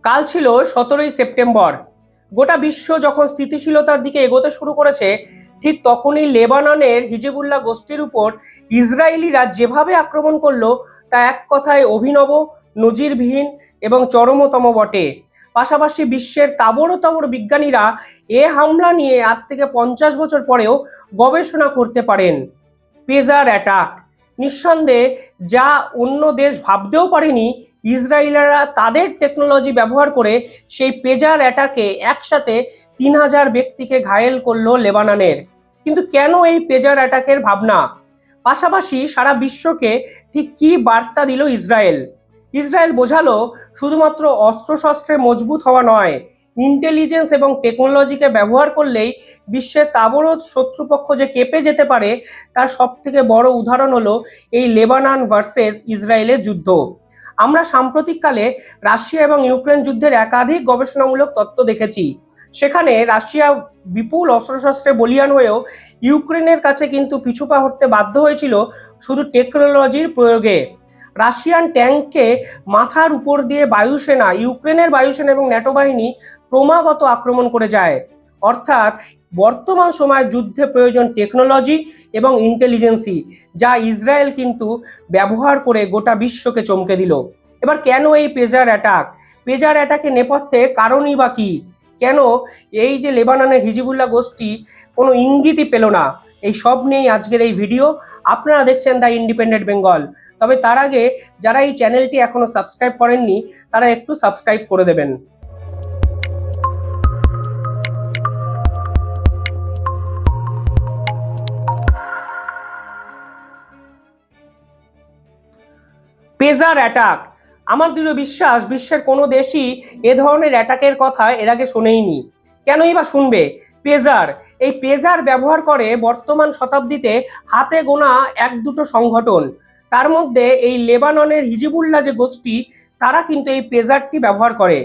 কাল ছিল 17ই সেপ্টেম্বর। গোটা বিশ্ব যখন স্থিতিশীলতার দিকে এগোতে শুরু করেছে, ঠিক তখনই লেবাননের হিজবুল্লাহ গোষ্ঠীর উপর ইসরায়েলিরা যেভাবে আক্রমণ করলো তা এক কথায় অভিনব, নজিরবিহীন এবং চরমতম বটে। পাশাপাশি বিশ্বের তাবড় তাবড় বিজ্ঞানীরা এ হামলা নিয়ে আজ থেকে 50 বছর পরেও গবেষণা করতে পারেন। পেজার অ্যাটাক, নিঃসন্দেহে যা অন্য দেশ ভাবতেও পারেনি, ইসরায়েলিরা তাদের টেকনোলজি ব্যবহার করে সেই পেজার অ্যাটাকে একসাথে 3000 ব্যক্তিকে ঘায়েল করলো লেবাননের। কিন্তু কেন এই পেজার অ্যাটাকের ভাবনা? পাশাপাশি সারা বিশ্বকে ঠিক কি বার্তা দিল ইসরায়েল? ইসরায়েল বোঝালো শুধুমাত্র অস্ত্রশস্ত্রে মজবুত হওয়া নয়, ইন্টেলিজেন্স এবং টেকনোলজিকে ব্যবহার করলেই বিশ্বের তাবড় শত্রুপক্ষ যে কেঁপে যেতে পারে তার সব থেকে বড় উদাহরণ হলো এই লেবানন ভার্সেস ইসরায়েলের যুদ্ধ। আমরা সাম্প্রতিককালে রাশিয়া এবং ইউক্রেন যুদ্ধের একাধিক গবেষণামূলক তথ্য দেখেছি। সেখানে রাশিয়া বিপুল অস্ত্রশস্ত্রে বলীয়ান হয়েও ইউক্রেনের কাছে কিন্তু পিছুপা হতে বাধ্য হয়েছিল শুধু টেকনোলজির প্রয়োগে। রাশিয়ান ট্যাঙ্ককে মাথার উপর দিয়ে বায়ুসেনা, ইউক্রেনের বায়ুসেনা এবং ন্যাটো বাহিনী ক্রমাগত আক্রমণ করে যায়। অর্থাৎ বর্তমান সময়ে যুদ্ধে প্রয়োজন টেকনোলজি এবং ইন্টেলিজেন্সি, যা ইসরায়েল কিন্তু ব্যবহার করে গোটা বিশ্বকে চমকে দিল। এবার কেন এই পেজার অ্যাটাক? পেজার অ্যাটাকের নেপথ্যে কারণই বা কি? কেন এই যে লেবাননের হিজবুল্লাহ গোষ্ঠী কোনো ইঙ্গিতই পেল না? এই সব নিয়েই আজকের এই ভিডিও। আপনারা দেখছেন দ্য ইন্ডিপেন্ডেন্ট বেঙ্গল। তবে তার আগে যারা এই চ্যানেলটি এখনো সাবস্ক্রাইব করেননি তারা একটু সাবস্ক্রাইব করে দেবেন। পেজার অ্যাটাক, আমার দৃঢ় বিশ্বাস বিশ্বের কোনো দেশই এ ধরনের অ্যাটাকের কথা এর আগে শোনেইনি। কেনই বা শুনবে? পেজার, এই পেজার ব্যবহার করে বর্তমান শতাব্দীতে হাতে গোনা এক দুটো সংগঠন। তার মধ্যে এই লেবাননের হিজবুল্লাহ যে গোষ্ঠী, তারা কিন্তু এই পেজারটি ব্যবহার করে।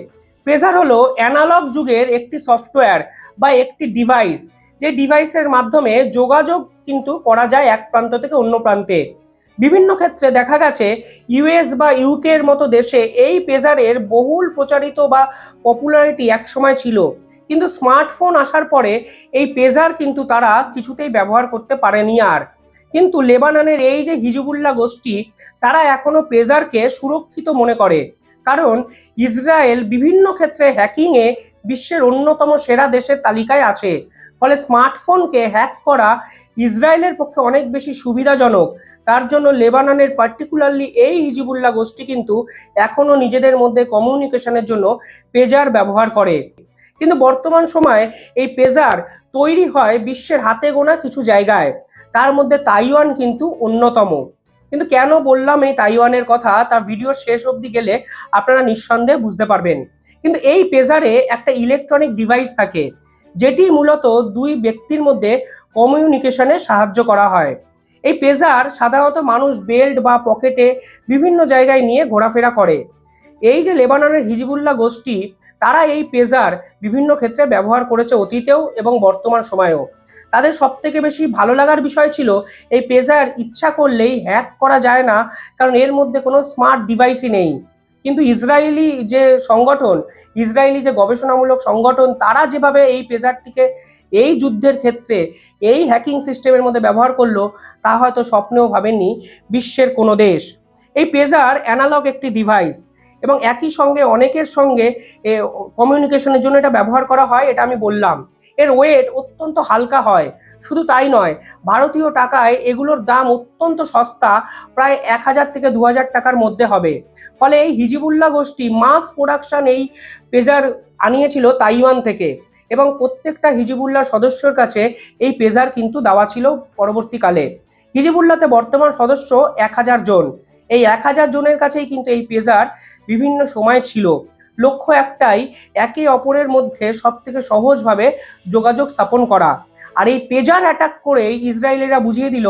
পেজার হলো অ্যানালগ যুগের একটি সফটওয়্যার বা একটি ডিভাইস, যে ডিভাইসের মাধ্যমে যোগাযোগ কিন্তু করা যায় এক প্রান্ত থেকে অন্য প্রান্তে। বিভিন্ন ক্ষেত্রে দেখা গেছে ইউএস বা ইউকে এর মতো দেশে এই পেজারের বহুল প্রচারিত বা পপুলারিটি একসময় ছিল, কিন্তু স্মার্টফোন আসার পরে এই পেজার কিন্তু তারা কিছুতেই ব্যবহার করতে পারেনি আর। কিন্তু লেবাননের এই যে হিজবুল্লাহ গোষ্ঠী, তারা এখনো পেজারকে সুরক্ষিত মনে করে, কারণ ইসরায়েল বিভিন্ন ক্ষেত্রে হ্যাকিংয়ে বিশ্বের অন্যতম সেরা দেশের তালিকায় আছে। ফলে স্মার্টফোনকে হ্যাক করা ইসরায়েলের পক্ষে অনেক বেশি সুবিধাজনক। তার জন্য লেবাননের পার্টিকুলারলি এই হিজবুল্লাহ গোষ্ঠী কিন্তু এখনো নিজেদের মধ্যে কমিউনিকেশনের জন্য পেজার ব্যবহার করে। কিন্তু বর্তমান সময়ে এই পেজার তৈরি হয় বিশ্বের হাতে গোনা কিছু জায়গায়, তার মধ্যে তাইওয়ান কিন্তু অন্যতম। কিন্তু কেন বললাম এই তাইওয়ানের কথা, তা ভিডিওর শেষ অবধি গেলে আপনারা নিঃসন্দেহে বুঝতে পারবেন। কিন্তু এই পেজারে একটা ইলেকট্রনিক ডিভাইস থাকে, যেটি মূলত দুই ব্যক্তির মধ্যে কমিউনিকেশনে সাহায্য করা হয়। এই পেজার সাধারণত মানুষ বেল্ট বা পকেটে বিভিন্ন জায়গায় নিয়ে ঘোরাফেরা করে। এই যে লেবাননের হিজবুল্লাহ গোষ্ঠী, তারা এই পেজার বিভিন্ন ক্ষেত্রে ব্যবহার করেছে অতীতেও এবং বর্তমান সময়েও। তাদের সব থেকে বেশি ভালো লাগার বিষয় ছিল এই পেজার ইচ্ছা করলেই হ্যাক করা যায় না, কারণ এর মধ্যে কোনো স্মার্ট ডিভাইসই নেই। কিন্তু ইসরায়েলি যে সংগঠন, ইসরায়েলি যে গবেষণামূলক সংগঠন, তারা যেভাবে এই পেজারটিকে এই যুদ্ধের ক্ষেত্রে এই হ্যাকিং সিস্টেমের মধ্যে ব্যবহার করলো, তা হয়তো স্বপ্নেও ভাবেননি বিশ্বের কোনো দেশ। এই পেজার অ্যানালগ একটি ডিভাইস এবং একই সঙ্গে অনেকের সঙ্গে কমিউনিকেশনের জন্য এটা ব্যবহার করা হয়, এটা আমি বললাম। এর ওয়েট অত্যন্ত হালকা হয়। শুধু তাই নয়, ভারতীয় টাকায় এগুলোর দাম অত্যন্ত সস্তা, প্রায় 1000 থেকে 2000 টাকার মধ্যে হবে। ফলে এই হিজবুল্লাহ গোষ্ঠী মাস প্রোডাকশন এই পেজার আনিয়েছিল তাইওয়ান থেকে, এবং প্রত্যেকটা হিজবুল্লাহ সদস্যর কাছে এই পেজার কিন্তু দেওয়া ছিল পরবর্তীকালে। হিজবুল্লাহতে বর্তমান সদস্য 1000 জন। এই 1000 জনের কাছেই কিন্তু এই পেজার বিভিন্ন সময় ছিল। লক্ষ্য একটাই, একে অপরের মধ্যে সব থেকে সহজভাবে যোগাযোগ স্থাপন করা। আর এই পেজার অ্যাটাক করে ইসরায়েলিরা বুঝিয়ে দিল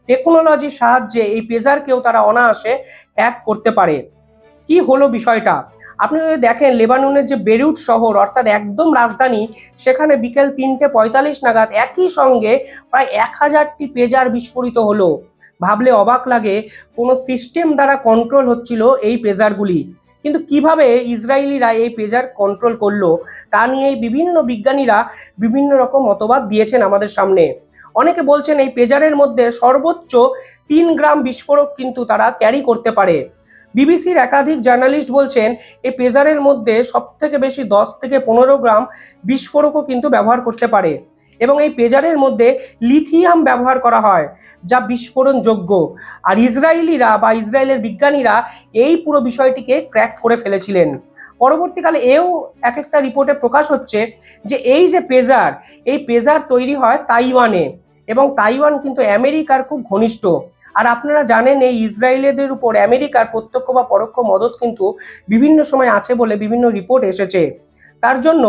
টেকনোলজির সাহায্যে এই পেজারকেও তারা অনায়াসে হ্যাক করতে পারে। কি হলো বিষয়টা? আপনি যদি দেখেন লেবাননের যে বেরুট শহর, অর্থাৎ একদম রাজধানী, সেখানে বিকেল 3:45 নাগাদ একই সঙ্গে প্রায় 1000টি পেজার বিস্ফোরিত হলো। ভাবলে অবাক লাগে, কোনো সিস্টেম দ্বারা কন্ট্রোল হচ্ছিল এই পেজারগুলি। কিন্তু কিভাবে ইসরায়েলিরা এই পেজার কন্ট্রোল করলো তা নিয়ে বিভিন্ন বিজ্ঞানীরা বিভিন্ন রকম মতবাদ দিয়েছেন আমাদের সামনে। অনেকে বলছেন এই পেজারের মধ্যে সর্বোচ্চ 3 গ্রাম বিস্ফোরক কিন্তু তারা ক্যারি করতে পারে। বিবিসির একাধিক জার্নালিস্ট বলছেন এই পেজারের মধ্যে সব থেকে বেশি 10 থেকে 15 গ্রাম বিস্ফোরকও কিন্তু ব্যবহার করতে পারে, এবং এই পেজারের মধ্যে লিথিয়াম ব্যবহার করা হয় যা বিস্ফোরণযোগ্য। আর ইসরায়েলিরা বা ইসরায়েলের বিজ্ঞানীরা এই পুরো বিষয়টিকে ক্র্যাক করে ফেলেছিলেন। পরবর্তীকালে এও এক একটা রিপোর্টে প্রকাশ হচ্ছে যে এই যে পেজার, এই পেজার তৈরি হয় তাইওয়ানে, এবং তাইওয়ান কিন্তু আমেরিকার খুব ঘনিষ্ঠ। আর আপনারা জানেন এই ইসরায়েলিদের উপর আমেরিকার প্রত্যক্ষ বা পরোক্ষ মদত কিন্তু বিভিন্ন সময় আছে বলে বিভিন্ন রিপোর্ট এসেছে। তার জন্য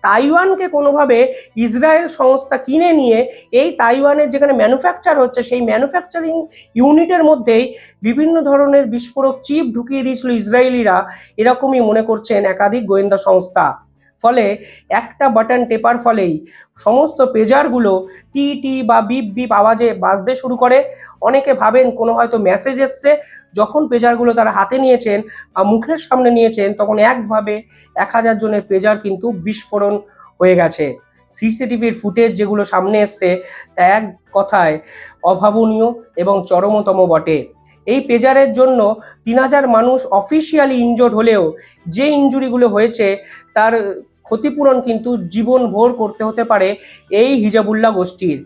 তাইওয়ানকে কোনোভাবে ইসরায়েল সংস্থা কিনে নিয়ে এই তাইওয়ানের যেখানে ম্যানুফ্যাকচার হচ্ছে সেই ম্যানুফ্যাকচারিং ইউনিটের মধ্যেই বিভিন্ন ধরনের বিস্ফোরক চিপ ঢুকিয়ে দিয়েছিল ইসরায়েলিরা, এরকমই মনে করছেন একাধিক গোয়েন্দা সংস্থা। ফলে একটা বাটন টেপার ফলেই সমস্ত পেজারগুলো টি টি বা বিপ বিপ আওয়াজে বাজতে শুরু করে। অনেকে ভাবেন কোনো হয়তো মেসেজ এসছে, যখন পেজারগুলো তারা হাতে নিয়েছেন বা মুখের সামনে নিয়েছেন তখন একভাবে 1000 জনের পেজার কিন্তু বিস্ফোরণ হয়ে গেছে। সিসিটিভির ফুটেজ যেগুলো সামনে এসছে তা এক কথায় অভাবনীয় এবং চরমতম বটে। এই পেজারের জন্য 3000 মানুষ অফিসিয়ালি ইনজোর্ড হলেও যে ইনজুরিগুলো হয়েছে তার ক্ষতিপূরণ কিন্তু জীবনভর করতে হতে পারে এই হিজবুল্লাহ গোষ্ঠীর।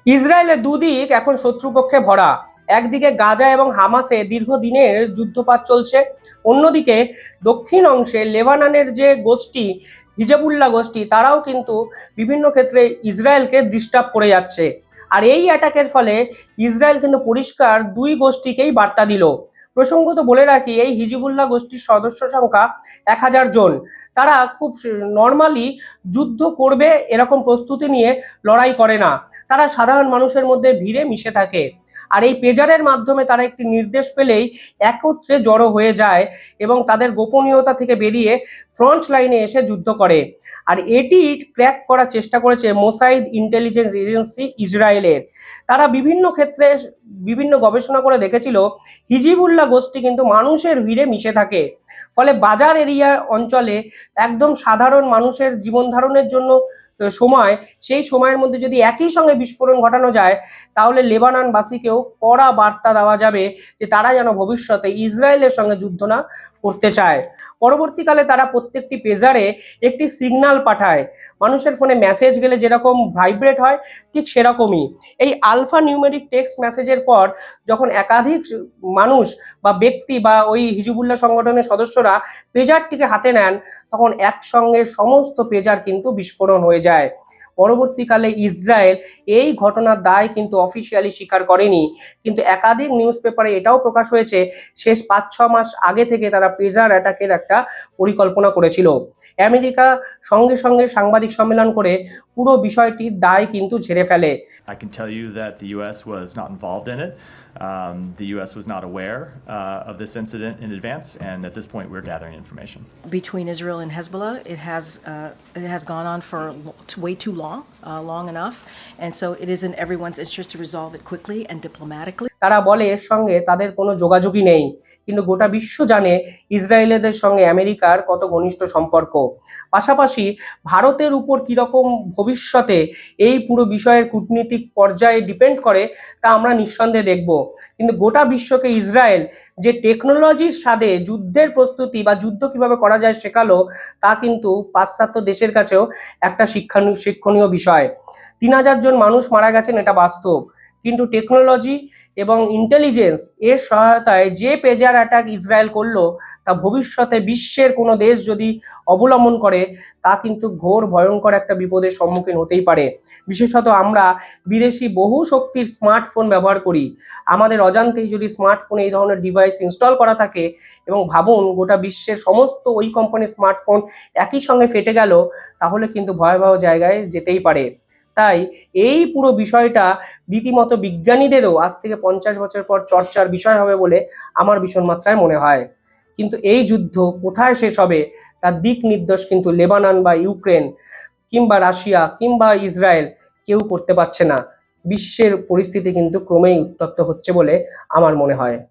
ইসরায়েলের দুদিক এখন শত্রুপক্ষে ভরা। একদিকে গাজা এবং হামাসে দীর্ঘদিনের যুদ্ধপাত চলছে, অন্যদিকে দক্ষিণ অংশে লেবাননের যে গোষ্ঠী হিজবুল্লাহ গোষ্ঠী তারাও কিন্তু বিভিন্ন ক্ষেত্রে ইসরায়েলকে ডিস্টার্ব করে যাচ্ছে। আর এই অ্যাটাকের ফলে ইসরায়েল কিন্তু পরিষ্কার দুই গোষ্ঠীকেই বার্তা দিল। প্রসঙ্গত বলে রাখি এই হিজবুল্লাহ গোষ্ঠীর সদস্য সংখ্যা 1000 জন। তারা খুব নর্মালি যুদ্ধ করবে এরকম প্রস্তুতি নিয়ে লড়াই করে না, তারা সাধারণ মানুষের মধ্যে ভিড়ে মিশে থাকে। আর এই পেজারের মাধ্যমে তারা একটি নির্দেশ পেলেই একত্রে জড়ো হয়ে যায় এবং তাদের গোপনীয়তা থেকে বেরিয়ে ফ্রন্ট লাইনে এসে যুদ্ধ করে। আর এটি ক্র্যাক করার চেষ্টা করেছে মোসাইদ ইন্টেলিজেন্স এজেন্সি ইসরায়েলের। তারা বিভিন্ন ক্ষেত্রে বিভিন্ন গবেষণা করে দেখেছিল হিজবুল্লাহ গোষ্ঠী কিন্তু মানুষের ভিড়ে মিশে থাকে। ফলে বাজার এরিয়া অঞ্চলে একদম সাধারণ মানুষের জীবন ধারণের জন্য সেই সময়ের মধ্যে যদি একই সঙ্গে বিস্ফোরণ ঘটানো যায় তাহলে লেবাননবাসীকেও কড়া বার্তা দেওয়া যাবে যে তারা যেন ভবিষ্যতে ইসরায়েলের সঙ্গে যুদ্ধ না করতে চায়। পরবর্তীকালে তারা প্রত্যেকটি পেজারে একটি সিগন্যাল পাঠায়, মানুষের ফোনে মেসেজ গেলে যেরকম ভাইব্রেট হয় ঠিক সেরকমই। এই আলফা নিউমেরিক টেক্সট মেসেজের পর যখন একাধিক মানুষ বা ব্যক্তি বা ওই হিজবুল্লাহ সংগঠনের সদস্যরা পেজারটিকে হাতে নেন তখন একসঙ্গে সমস্ত পেজার কিন্তু বিস্ফোরণ হয়ে যায়। পরবর্তীকালে ইসরায়েল এই ঘটনার দায় কিন্তু অফিসিয়ালি স্বীকার করেনি, কিন্তু একাধিক নিউজ পেপারে এটাও প্রকাশ হয়েছে শেষ 5-6 মাস আগে থেকে তারা পেজার অ্যাটাকের একটা পরিকল্পনা করেছিল। আমেরিকা সঙ্গে সঙ্গে সাংবাদিক সম্মেলন করে পুরো বিষয়টির দায় কিন্তু ঝেড়ে ফেলে। I can tell you that the U.S. was not involved in it. The U.S. was not aware of this incident in advance, and at this point, we're gathering information. Between Israel and Hezbollah, it has gone on for way too long enough, and so it is in everyone's interest to resolve it quickly and diplomatically. তারা বলে এর সঙ্গে তাদের কোনো যোগাযোগই নেই, কিন্তু গোটা বিশ্ব জানে ইসরায়েলিদের সঙ্গে আমেরিকার কত ঘনিষ্ঠ সম্পর্ক। পাশাপাশি ভারতের উপর কীরকম ভবিষ্যতে এই পুরো বিষয়ের কূটনীতিক পর্যায়ে ডিপেন্ড করে তা আমরা নিঃসন্দেহে দেখব। কিন্তু গোটা বিশ্বকে ইসরায়েল যে টেকনোলজির স্বাদে যুদ্ধের প্রস্তুতি বা যুদ্ধ কিভাবে করা যায় শেখালো তা কিন্তু পাশ্চাত্য দেশের কাছেও একটা শিক্ষণীয় বিষয়। 3000 জন মানুষ মারা গেছেন এটা বাস্তব, কিন্তু টেকনোলজি এবং ইন্টেলিজেন্স এর সহায়তায় যে পেজার অ্যাটাক ইসরায়েল করলো তা ভবিষ্যতে বিশ্বের কোনো দেশ যদি অবলম্বন করে তা কিন্তু ঘোর ভয়ঙ্কর একটা বিপদের সম্মুখীন হতেই পারে। বিশেষত আমরা বিদেশি বহু শক্তির স্মার্টফোন ব্যবহার করি, আমাদের অজান্তেই যদি স্মার্টফোনে এই ধরনের ডিভাইস ইনস্টল করা থাকে এবং ভাবুন গোটা বিশ্বের সমস্ত ওই কোম্পানির স্মার্টফোন একই সঙ্গে ফেটে গেল তাহলে কিন্তু ভয়াবহ জায়গায় যেতেই পারে। তাই এই পুরো বিষয়টা রীতিমতো বিজ্ঞানীদেরও আজ থেকে 50 বছর পর চর্চার বিষয় হবে বলে আমার ভীষণ মাত্রায় মনে হয়। কিন্তু এই যুদ্ধ কোথায় শেষ হবে তার দিক নির্দেশ কিন্তু লেবানন বা ইউক্রেন কিংবা রাশিয়া কিংবা ইসরায়েল কেউ করতে পারছে না। বিশ্বের পরিস্থিতি কিন্তু ক্রমেই উত্তপ্ত হচ্ছে বলে আমার মনে হয়।